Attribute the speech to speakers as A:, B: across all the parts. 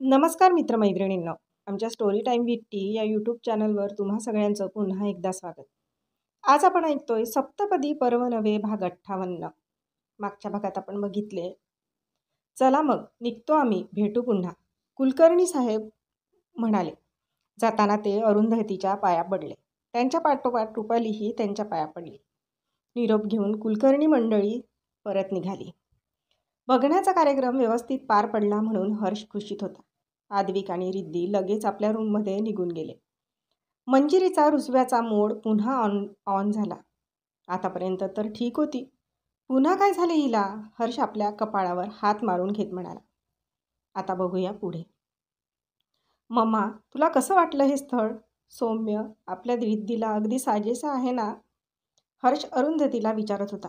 A: नमस्कार मित्रमैत्रिणींनो. आमच्या story time with T या यूट्यूब चॅनलवर तुम्हा सगळ्यांचं पुन्हा एकदा स्वागत. आज आपण ऐकतोय सप्तपदी पर्व नवे भाग 58. मागच्या भागात आपण बघितले, चला मग निघतो आम्ही, भेटू पुन्हा, कुलकर्णी साहेब म्हणाले. जाताना ते अरुंधतीच्या पाया पडले. त्यांच्या पाठोपाठ रुपालीही त्यांच्या पाया पडली. निरोप घेऊन कुलकर्णी मंडळी परत निघाली. बघण्याचा कार्यक्रम व्यवस्थित पार पडला म्हणून हर्ष खुशीत होता. आद्विक आणि रिद्धी लगेच आपल्या रूममध्ये निघून गेले. मंजिरीचा रुसव्याचा मोड पुन्हा ऑन झाला. आतापर्यंत तर ठीक होती, पुन्हा काय झाले हिला? हर्ष आपल्या कपाळावर हात मारून घेत म्हणाला. आता बघूया पुढे. मम्मा, तुला कसं वाटलं हे स्थळ? सौम्य, आपल्या रिद्धीला अगदी साजेसं आहे ना? हर्ष अरुंधतीला विचारत होता.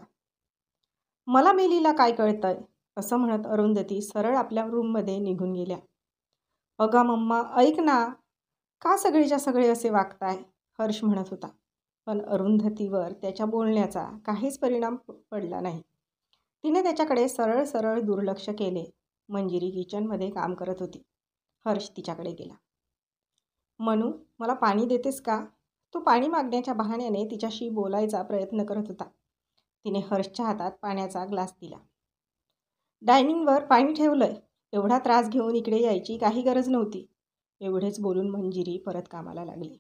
A: मला मेलीला काय कळतंय, असं म्हणत अरुंधती सरळ आपल्या रूममध्ये निघून गेल्या. अगा मम्मा, ऐक ना, का सगळेच्या सगळे असे वागताय? हर्ष म्हणत होता. पण अरुंधतीवर त्याच्या बोलण्याचा काहीच परिणाम पडला नाही. तिने त्याच्याकडे सरळ सरळ दुर्लक्ष केले. मंजिरी किचनमध्ये काम करत होती. हर्ष तिच्याकडे गेला. मनू, मला पाणी देतेस का? तो पाणी मागण्याच्या बहाण्याने तिच्याशी बोलायचा प्रयत्न करत होता. तिने हर्षच्या हातात पाण्याचा ग्लास दिला. डायनिंगवर पाणी ठेवलंय, एवढा त्रास घेऊन इकडे यायची काही गरज नव्हती. एवढेच बोलून मंजिरी परत कामाला लागली.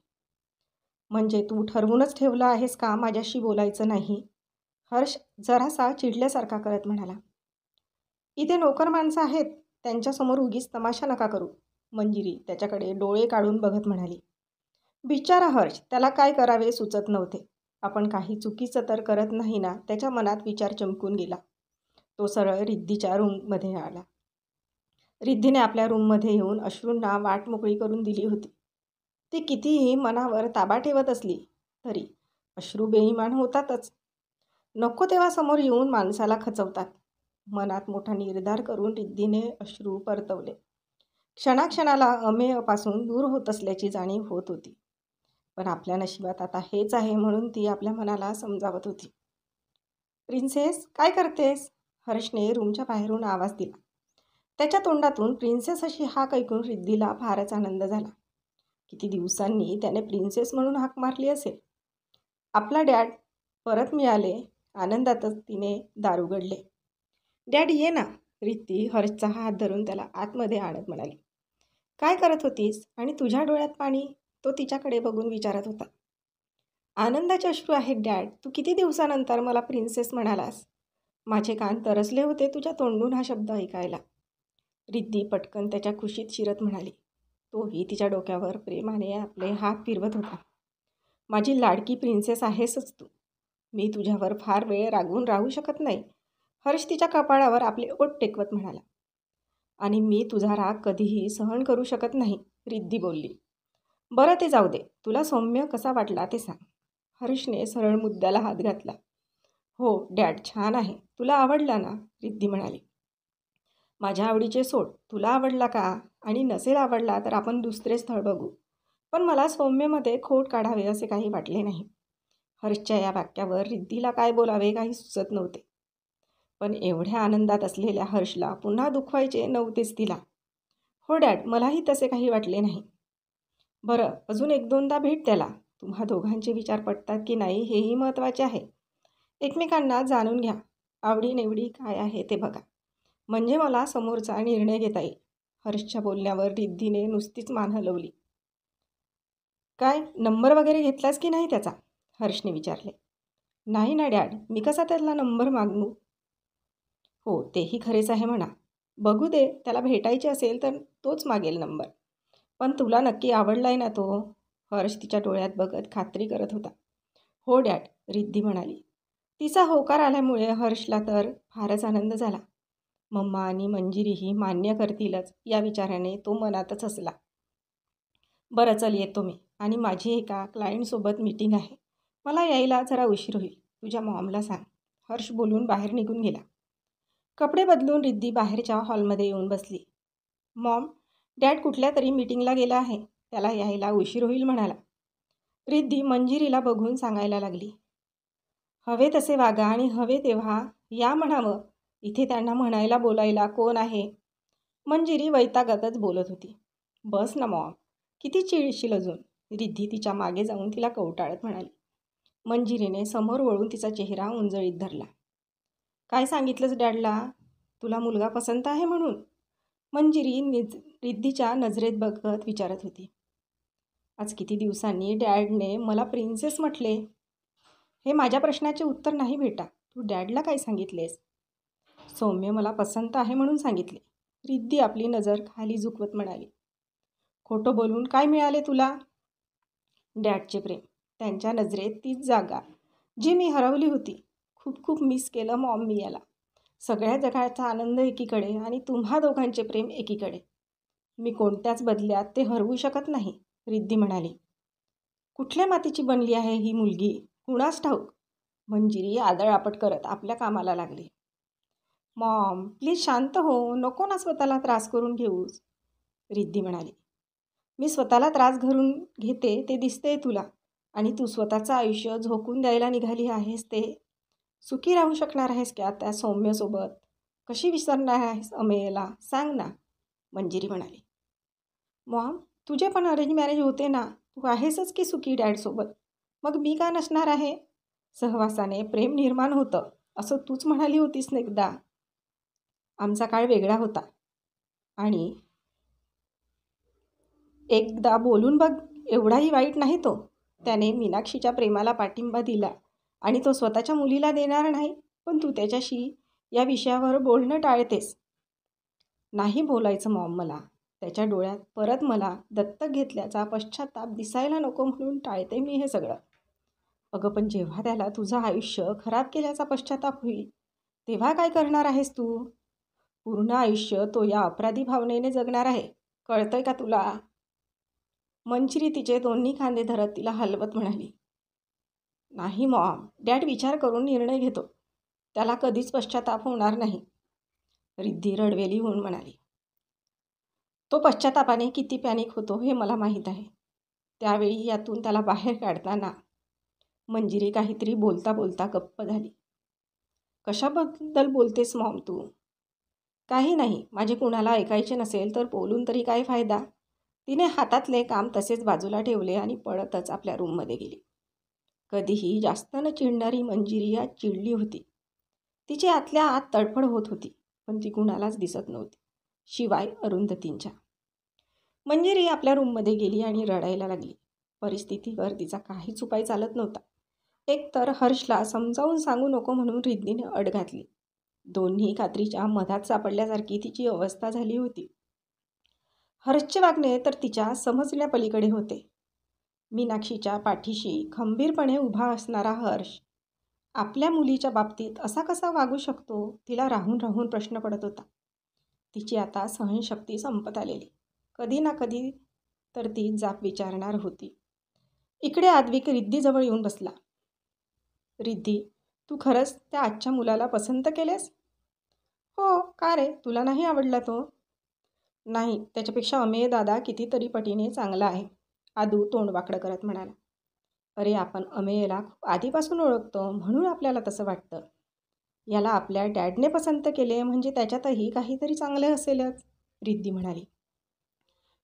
A: म्हणजे तू ठरवूनच ठेवलं आहेस का माझ्याशी बोलायचं नाही? हर्ष जरासा चिडल्यासारखा करत म्हणाला. इथे नोकर माणसं आहेत, त्यांच्यासमोर उगीच तमाशा नका करू. मंजिरी त्याच्याकडे डोळे काढून बघत म्हणाली. बिचारा हर्ष, त्याला काय करावे सुचत नव्हते. आपण काही चुकीचं तर करत नाही ना? त्याच्या मनात विचार चमकून गेला. तो सरळ रिद्धीच्या रूममध्ये आला. रिद्धीने आपल्या रूममध्ये येऊन अश्रूंना वाट मोकळी करून दिली होती. ती कितीही मनावर ताबा ठेवत असली तरी अश्रू बेईमान होतातच. नको तेव्हा समोर येऊन माणसाला खचवतात. मनात मोठा निर्धार करून रिद्धीने अश्रू परतवले. क्षणाक्षणाला अमेयपासून दूर होत असल्याची जाणीव होत होती. पण आपल्या नशिबात आता हेच आहे म्हणून ती आपल्या मनाला समजावत होती. प्रिन्सेस, काय करतेस? हर्षने रूमच्या बाहेरून आवाज दिला. त्याच्या तोंडातून प्रिन्सेस अशी हाक ऐकून रिद्धीला फारच आनंद झाला. किती दिवसांनी त्याने प्रिन्सेस म्हणून हाक मारली असेल. आपला डॅड परत मिळाले. आनंदातच तिने दार उघडले. डॅड, ये ना. रिद्धी हर्षचा हात धरून त्याला आतमध्ये आणत म्हणाली. काय करत होतीस आणि तुझ्या डोळ्यात पाणी? तो तिच्याकडे बघून विचारत होता. आनंदाचे अश्रू आहेत डॅड. तू किती दिवसानंतर मला प्रिन्सेस म्हणालास. माझे कान तरसले होते तुझ्या तोंडून हा शब्द ऐकायला. रिद्धी पटकन त्याच्या खुशीत शिरत म्हणाली. तोही तिच्या डोक्यावर प्रेमाने आपले हात फिरवत होता. माझी लाडकी प्रिन्सेस आहेसच तू. मी तुझ्यावर फार वेळ रागवून राहू शकत नाही. हर्ष तिच्या कपाळावर आपले ओठ टेकवत म्हणाला. आणि मी तुझा राग कधीही सहन करू शकत नाही, रिद्धी बोलली. बरं, ते जाऊ दे. तुला सौम्य कसा वाटला ते सांग. हर्षने सरळ मुद्द्याला हात घातला. हो डॅड, छान आहे. तुला आवडला ना? रिद्धी म्हणाली. माझ्या आवडीचे सोड. तुला आवडला का? आणि नसेल आवडला तर आपण दुसरे स्थळ बघू. पण मला सौम्यमध्ये खोट काढावे असे काही वाटले नाही. हर्षच्या या वाक्यावर रिद्धीला काय बोलावे काही सुचत नव्हते. पण एवढ्या आनंदात असलेल्या हर्षला पुन्हा दुखवायचे नव्हतेच तिला. हो डॅड, मलाही तसे काही वाटले नाही. बरं, अजून एक दोनदा भेट त्याला. तुम्हा दोघांचे विचार पटतात की नाही हेही महत्त्वाचे आहे. एकमेकांना जाणून घ्या. आवडीनिवडी काय आहे ते बघा. म्हणजे मला समोरचा निर्णय घेता येईल. हर्षच्या बोलण्यावर रिद्धीने नुसतीच मान हलवली. काय नंबर वगैरे घेतलास की नाही त्याचा? हर्षने विचारले. नाही ना डॅड, मी कसा त्याला नंबर मागू? हो, तेही खरेच आहे म्हणा. बघू दे, त्याला भेटायचे असेल तर तोच मागेल नंबर. पण तुला नक्की आवडलाय ना तो? हर्ष तिच्या डोळ्यात बघत खात्री करत होता. हो डॅड, रिद्धी म्हणाली. तिचा होकार आल्यामुळे हर्षला तर फारच आनंद झाला. मम्मा आणि मंजिरीही मान्य करतीलच या विचाराने तो मनातच हसला. बरं चल, येतो मी. आणि माझी एका क्लायंटसोबत मीटिंग आहे. मला यायला जरा उशीर होईल. तुझ्या मॉमला सांग. हर्ष बोलून बाहेर निघून गेला. कपडे बदलून रिद्धी बाहेरच्या हॉलमध्ये येऊन बसली. मॉम, डॅड कुठल्या तरी मीटिंगला गेला आहे. त्याला यायला उशीर होईल म्हणाला. रिद्धी मंजिरीला बघून सांगायला लागली. हवे तसे वागा आणि हवे तेव्हा या म्हणावं. इथे त्यांना म्हणायला बोलायला कोण आहे? मंजिरी वैतागातच बोलत होती. बस ना मॉम, किती चिडशील अजून, रिद्धी तिच्या मागे जाऊन तिला कवटाळत म्हणाली. मंजिरीने समोर वळून तिचा चेहरा उंजळीत धरला. काय सांगितलंस डॅडला? तुला मुलगा पसंत आहे म्हणून? मंजिरी रिद्धीच्या नजरेत बघत विचारत होती. आज किती दिवसांनी डॅडने मला प्रिन्सेस म्हटले. हे माझ्या प्रश्नाचे उत्तर नाही बेटा. तू डॅडला काय सांगितलेस? सौम्य मला पसंत आहे म्हणून सांगितले. रिद्धी आपली नजर खाली झुकवत म्हणाली. खोटं बोलून काय मिळाले तुला? डॅडचे प्रेम, त्यांच्या नजरेत तीच जागा जी मी हरवली होती. खूप खूप मिस केलं मॉम मी याला. सगळ्या जगाचा आनंद एकीकडे आणि तुम्हा दोघांचे प्रेम एकीकडे. मी कोणत्याच बदल्यात ते हरवू शकत नाही, रिद्धी म्हणाली. कुठल्या मातीची बनली आहे ही मुलगी, कुणास ठाऊक? मंजिरी आदळआपट करत आपल्या कामाला लागली. मॉम प्लीज शांत हो, नको ना स्वतःला त्रास करून घेऊस, रिद्धी म्हणाली. मी स्वतःला त्रास घरून घेते ते दिसते तुला, आणि तू स्वतःचं आयुष्य झोकून द्यायला निघाली आहेस. ते सुखी राहू शकणार आहेस का त्या सौम्यसोबत? कशी विसरणार आहेस अमेयला, सांग ना, मंजिरी म्हणाली. मॉम तुझे पण अरेंज मॅरेज होते ना, तू आहेसच की सुखी डॅडसोबत, मग मी का नसणार आहे? सहवासाने प्रेम निर्माण होतं असं तूच म्हणाली होतीस ना एकदा. आमचा काळ वेगळा होता, आणि एकदा बोलून बघ, एवढाही वाईट नाही तो. त्याने मीनाक्षीच्या प्रेमाला पाठिंबा दिला आणि तो स्वतःच्या मुलीला देणार नाही, पण तू त्याच्याशी या विषयावर बोलणं टाळतेस. नाही बोलायचं मॉम मला. त्याच्या डोळ्यात परत मला दत्तक घेतल्याचा पश्चाताप दिसायला नको म्हणून टाळते मी हे सगळं. अगं पण जेव्हा त्याला तुझं आयुष्य खराब केल्याचा पश्चाताप होईल तेव्हा काय करणार आहेस तू? पूर्ण आयुष्य तो या अपराधी भावनेने जगणार आहे, कळतंय का तुला? मंजिरी तिचे दोन्ही खांदे धरत तिला हलवत म्हणाली. नाही मॉम, डॅड विचार करून निर्णय घेतो. त्याला कधीच पश्चाताप होणार नाही, रिद्धी रडवेली होऊन म्हणाली. तो पश्चातापाने किती पॅनिक होतो हे मला माहीत आहे. त्यावेळी यातून त्याला बाहेर काढताना. मंजिरी काहीतरी बोलता बोलता गप्प झाली. कशाबद्दल बोलतेस मॉम तू? काही नाही, माझे कुणाला ऐकायचे नसेल तर बोलून तरी काय फायदा? तिने हातातले काम तसेच बाजूला ठेवले आणि पळतच आपल्या रूममध्ये गेली. कधीही जास्त न चिडणारी मंजिरी आज चिडली होती. तिची आतल्या आत तडफड होत होती, पण ती कुणालाच दिसत नव्हती, शिवाय अरुंधतींच्या. मंजिरी आपल्या रूममध्ये गेली आणि रडायला लागली. परिस्थितीवर तिचा काहीच उपाय चालत नव्हता. एकतर हर्षला समजावून सांगू नको म्हणून रिद्धीने अट घातली. दोन्ही खात्रीच्या मधात सापडल्यासारखी तिची अवस्था झाली होती. हर्षचे वागणे तर तिच्या समजण्यापलीकडे होते. मीनाक्षीच्या पाठीशी खंबीरपणे उभा असणारा हर्ष आपल्या मुलीच्या बाबतीत असा कसा वागू शकतो, तिला राहून राहून प्रश्न पडत होता. तिची आता सहनशक्ती संपत आलेली. कधी ना कधी तर ती जाब विचारणार होती. इकडे आद्विक रिद्धीजवळ येऊन बसला. रिद्धी, तू खरंच त्या आजच्या मुलाला पसंत केलेस? हो, का रे, तुला नाही आवडला तो? नाही, त्याच्यापेक्षा अमेय दादा कितीतरी पटीने चांगला आहे, आदू तोंड वाकडं करत म्हणाला. अरे आपण अमेयला खूप आधीपासून ओळखतो म्हणून आपल्याला तसं वाटतं. याला आपल्या डॅडने पसंत केले म्हणजे त्याच्यातही काहीतरी चांगले असेलच, रिद्धी म्हणाली.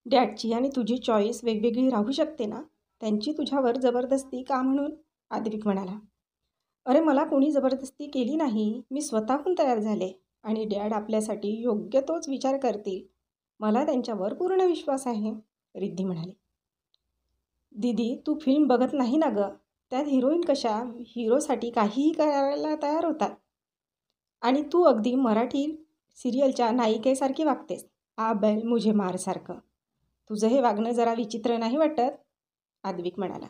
A: डॅडची आणि तुझी चॉईस वेगवेगळी राहू शकते ना, त्यांची तुझ्यावर जबरदस्ती का म्हणून, आद्विक म्हणाला. अरे मला कोणी जबरदस्ती केली नाही, मी स्वतःहून तयार झाले आणि डॅड आपल्यासाठी योग्य तोच विचार करतील, मला त्यांच्यावर पूर्ण विश्वास आहे, रिद्धी म्हणाली. दीदी तू फिल्म बघत नाही ना गं, त्यात हिरोईन कशा हिरोसाठी काहीही करायला तयार होतात, आणि तू अगदी मराठी सिरियलच्या नायिकेसारखी वागतेस, आ बैल मुझे मारसारखं. तुझं हे वागणं जरा विचित्र नाही वाटत, आद्विक म्हणाला.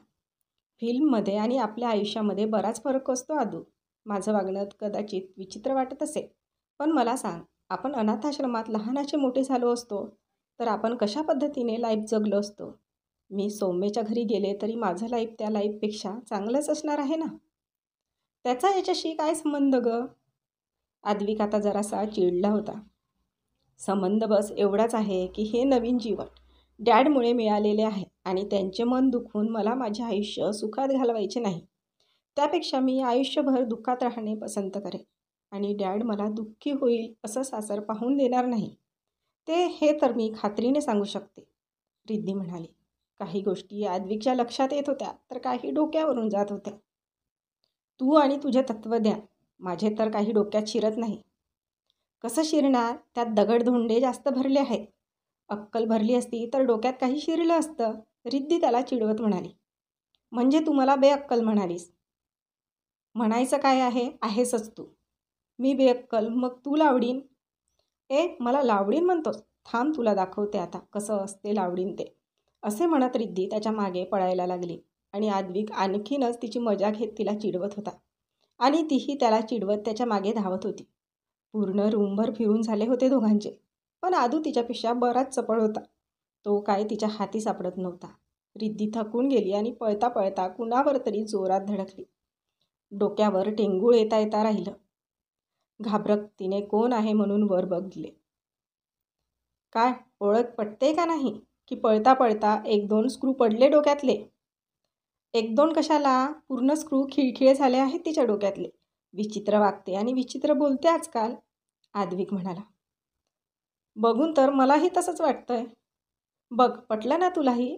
A: फिल्ममध्ये आणि आपल्या आयुष्यामध्ये बराच फरक असतो आदू. माझं वागणं कदाचित विचित्र वाटत असेल, पण मला सांग, आपण अनाथाश्रमात लहानाचे मोठे झालो असतो तर आपण कशा पद्धतीने लाईफ जगलो असतो? मी सौम्यच्या घरी गेले तरी माझं लाईफ त्या लाईफपेक्षा चांगलंच असणार आहे ना. त्याचा याच्याशी काय संबंध गं? आद्विक आता जरासा चिडला होता. संबंध बस एवढाच आहे की हे नवीन जीवन डॅडमुळे मिळालेले आहे आणि त्यांचे मन दुखवून मला माझे आयुष्य सुखात घालवायचे नाही. त्यापेक्षा मी आयुष्यभर दुःखात राहणे पसंत करेन आणि डॅड मला दुःखी होईल असं सासर पाहून देणार नाही. हे तर मी खात्रीने सांगू शकते, रिद्धी म्हणाली. काही गोष्टी आद्विकच्या लक्षात येत होत्या तर काही डोक्यावरून जात होत्या. तू आणि तुझे तत्त्वज्ञान माझे तर काही डोक्यात शिरत नाही. कसं शिरणार? त्यात दगडधोंडे जास्त भरले आहेत. अक्कल भरली असती तर डोक्यात काही शिरलं असतं, रिद्धी त्याला चिडवत म्हणाली. म्हणजे तू मला बेअक्कल म्हणालीस? म्हणायचं काय आहे, आहेसच तू. मी बेअक्कल, मग तू लावडीन. मला लावडीन म्हणतोस? थांब, तुला दाखवते आता कसं असते लावडीन ते. असे म्हणत रिद्धी त्याच्या मागे पळायला लागली आणि आद्विक आणखीनच तिची मजा घेत तिला चिडवत होता आणि तीही त्याला चिडवत त्याच्या मागे धावत होती. पूर्ण रूमभर फिरून झाले होते दोघांचे, पण आदू तिच्यापेक्षा बराच चपळ होता. तो काय तिच्या हाती सापडत नव्हता. रिद्धी थकून गेली आणि पळता पळता कुणावर तरी जोरात धडकली. डोक्यावर टेंगूळ येता येता राहिलं. घाबरत तिने कोण आहे म्हणून वर बघितले. काय ओळख पटते का नाही? की पळता पळता 1-2 स्क्रू पडले डोक्यातले? 1-2 कशाला, पूर्ण स्क्रू खिळखिळे झाले आहेत तिच्या डोक्यातले. विचित्र वागते आणि विचित्र बोलते आजकाल, आद्विक म्हणाला. बघून तर मलाही तसंच वाटतंय. बघ, पटलं ना तुलाही?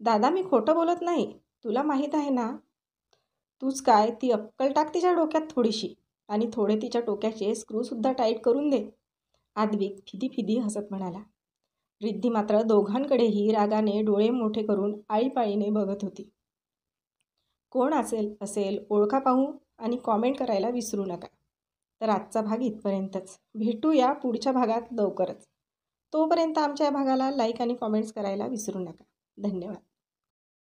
A: दादा, मी खोटं बोलत नाही, तुला माहीत आहे ना. तूच काय, ती अक्कल टाक तिच्या डोक्यात थोडीशी आणि थोडे तिच्या डोक्याचे स्क्रूसुद्धा टाईट करून दे, आद्विक फिदी फिदी हसत म्हणाला. रिद्धी मात्र दोघांकडेही रागाने डोळे मोठे करून आळीपाळीने बघत होती. कोण असेल ओळखा पाहू आणि कॉमेंट करायला विसरू नका. तर आजचा भाग इथपर्यंतच. भेटूया पुढच्या भागात लवकरच. तोपर्यंत आमच्या या भागाला लाईक आणि कॉमेंट्स करायला विसरू नका. धन्यवाद.